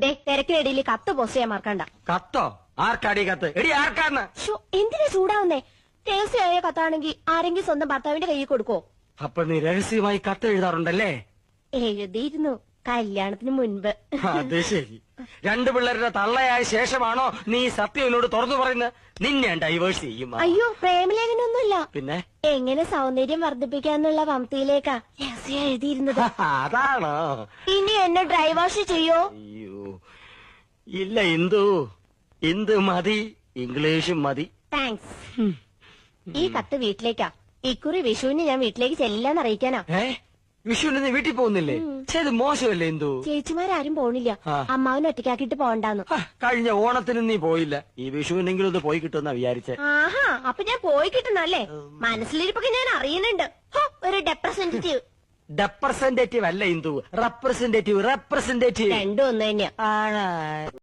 തിരക്കിനിടയിൽ കത്ത് പോസ്റ്റ് ചെയ്യാൻ മറക്കണ്ട. കത്തോ? ആർക്കാടി കത്ത്? എടി ആർക്കാന്ന്? എന്തിനാ ചൂടാവുന്നേ? രഹസ്യമായ കത്താണെങ്കിൽ ആരെങ്കിലും സ്വന്തം ഭർത്താവിന്റെ കയ്യിൽ കൊടുക്കോ? അപ്പൊ നീ രഹസ്യമായി കത്ത് എഴുതാറുണ്ടല്ലേ? എഴുതിയിരുന്നു കല്യാണത്തിന് മുൻപ്. അത് ശരി. രണ്ടു പിള്ളേരുടെ തള്ളയായ ശേഷമാണോ നീ സത്യം എന്നോട് തുറന്നു പറയുന്നത്? നിന്നെ ഡൈവേഴ്സ് ചെയ്യും. അയ്യോ, പ്രേമലേഖനൊന്നുമില്ല. പിന്നെ എങ്ങനെ സൗന്ദര്യം വർദ്ധിപ്പിക്കാന്നുള്ള വംതിയിലേക്കാ രഹസ്യം എഴുതിയിരുന്നത്. അതാണോ? ഇനി എന്നെ ഡൈവേഴ്സ് ചെയ്യോ? അയ്യോ ഇല്ല ഇന്ദു, ഇന്ദു മതി, ഇംഗ്ലീഷും മതി. താങ്ക്സ്. ഈ കത്ത് വീട്ടിലേക്കാ. ഇക്കുറി വിഷുവിന് ഞാൻ വീട്ടിലേക്ക് ചെല്ലാന്ന് അറിയിക്കാനാ. വിഷുവിന് നീ വീട്ടിൽ പോകുന്നില്ലേ? ചെയ്ത് മോശമല്ലേ ഇന്ദു? ചേച്ചിമാരും പോണില്ല. അമ്മാവനെ ഒറ്റയ്ക്കാക്കിട്ട് പോകണ്ടാന്ന്. കഴിഞ്ഞ ഓണത്തിന് നീ പോയില്ല. ഈ വിഷുവിനെങ്കിലും ഒന്ന് പോയി കിട്ടുമെന്നാ വിചാരിച്ചേ. ആഹാ, അപ്പൊ ഞാൻ പോയി കിട്ടുന്നല്ലേ? മനസ്സിലിരിപ്പൊക്കെ ഞാൻ അറിയുന്നുണ്ട്. ഒരു റെപ്രസെന്റേറ്റീവ്. റെപ്രസെന്റേറ്റീവ് അല്ല ഇന്ദു, റെപ്രസെന്റേറ്റീവ്. രണ്ടും ഒന്ന് തന്നെയാ.